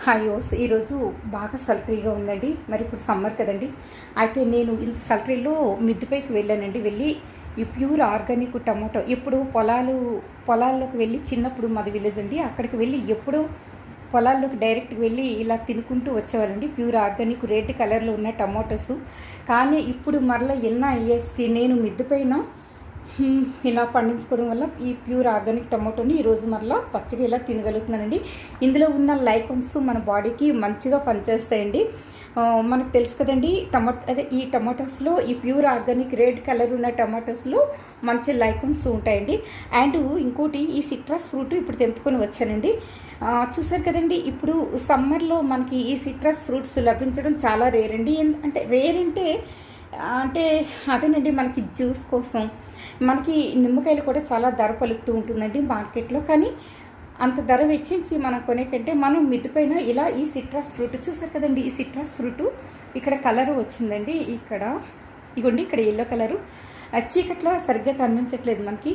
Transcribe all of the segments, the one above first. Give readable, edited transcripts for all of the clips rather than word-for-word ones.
Hi ఓస్ ఈరోజు బాగా సల్ట్రీగా ఉందండి. మరి ఇప్పుడు సమ్మర్ కదండి. అయితే నేను ఇంత సల్ట్రీలో మిద్దిపైకి వెళ్ళానండి. వెళ్ళి ఈ ప్యూర్ ఆర్గానిక్ టమాటో ఇప్పుడు పొలాల్లోకి వెళ్ళి చిన్నప్పుడు మాది విలేజ్ అండి. అక్కడికి వెళ్ళి ఎప్పుడో పొలాల్లోకి డైరెక్ట్గా వెళ్ళి ఇలా తినుకుంటూ వచ్చేవారండి. ప్యూర్ ఆర్గానిక్ రెడ్ కలర్లో ఉన్న టమాటోస్. కానీ ఇప్పుడు మరలా ఎన్నో ఇయర్స్కి నేను మిద్దిపైన ఇలా పండించుకోవడం వల్ల ఈ ప్యూర్ ఆర్గానిక్ టమాటోని ఈరోజు మరలా పచ్చిగా ఇలా తినగలుగుతున్నానండి. ఇందులో ఉన్న లైకోన్స్ మన బాడీకి మంచిగా పనిచేస్తాయండి. మనకు తెలుసు కదండి, ఈ టమాటోస్లో ఈ ప్యూర్ ఆర్గానిక్ రెడ్ కలర్ ఉన్న టమాటోస్లో మంచి లైకోన్స్ ఉంటాయండి. అండ్ ఇంకోటి ఈ సిట్రస్ ఫ్రూట్ ఇప్పుడు తెంపుకొని వచ్చానండి. చూసారు కదండి, ఇప్పుడు సమ్మర్లో మనకి ఈ సిట్రస్ ఫ్రూట్స్ లభించడం చాలా రేర్ అండి. అంటే అదేనండి, మనకి జ్యూస్ కోసం మనకి నిమ్మకాయలు కూడా చాలా ధర పలుకుతూ ఉంటుందండి మార్కెట్లో. కానీ అంత ధర వెచ్చించి మనం కొనే కంటే మనం మిద్దిపైన ఇలా ఈ సిట్రస్ ఫ్రూట్ చూసారు కదండి, ఈ సిట్రస్ ఫ్రూట్ ఇక్కడ కలరు వచ్చిందండి. ఇగోండి ఇక్కడ ఎల్లో కలరు చీకట్లో సరిగ్గా కనిపించట్లేదు మనకి.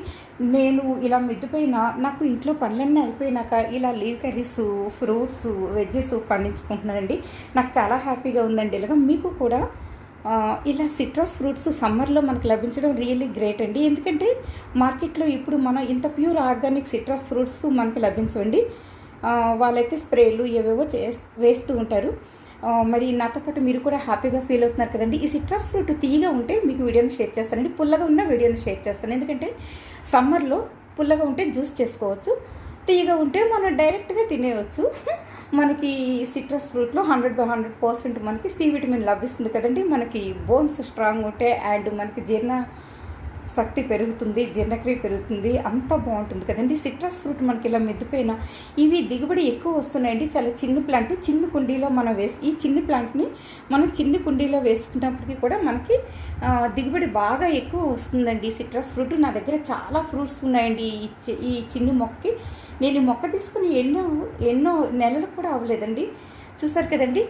నేను ఇలా మిద్దిపైన నాకు ఇంట్లో పనులన్నీ అయిపోయినాక ఇలా లీవ్ కర్రీస్, ఫ్రూట్స్, వెజ్జెస్ పండించుకుంటున్నానండి. నాకు చాలా హ్యాపీగా ఉందండి. ఇలాగా మీకు కూడా ఇలా సిట్రస్ ఫ్రూట్స్ సమ్మర్లో మనకు లభించడం రియల్లీ గ్రేట్ అండి. ఎందుకంటే మార్కెట్లో ఇప్పుడు మనం ఇంత ప్యూర్ ఆర్గానిక్ సిట్రస్ ఫ్రూట్స్ మనకు లభించవండి. వాళ్ళైతే స్ప్రేలు ఏవేవో వేస్తూ ఉంటారు. మరి నాతో పాటు మీరు కూడా హ్యాపీగా ఫీల్ అవుతున్నారు కదండి. ఈ సిట్రస్ ఫ్రూట్ తీయగా ఉంటే మీకు వీడియోని షేర్ చేస్తానండి, పుల్లగా ఉన్న వీడియోని షేర్ చేస్తాను. ఎందుకంటే సమ్మర్లో పుల్లగా ఉంటే జ్యూస్ చేసుకోవచ్చు, తీయగా ఉంటే మనం డైరెక్ట్గా తినేయవచ్చు. మనకి సిట్రస్ ఫ్రూట్లో 100% మనకి సి విటమిన్ లభిస్తుంది కదండి. మనకి బోన్స్ స్ట్రాంగ్ ఉంటే అండ్ మనకి జీర్ణ శక్తి పెరుగుతుంది, జీర్ణక్రియ పెరుగుతుంది, అంతా బాగుంటుంది కదండి. సిట్రస్ ఫ్రూట్ మనకి ఇలా మిద్దిపోయిన ఇవి దిగుబడి ఎక్కువ వస్తున్నాయండి. చాలా చిన్న ప్లాంట్, చిన్న కుండీలో మనం ఈ చిన్ని ప్లాంట్ని మనం చిన్న కుండీలో వేసుకున్నప్పటికీ కూడా మనకి దిగుబడి బాగా ఎక్కువ వస్తుందండి. సిట్రస్ ఫ్రూట్ నా దగ్గర చాలా ఫ్రూట్స్ ఉన్నాయండి. ఈ చిన్ని మొక్కకి నేను మొక్క తీసుకుని ఎన్నో నెలలు కూడా అవ్వలేదండి. చూసారు కదండి.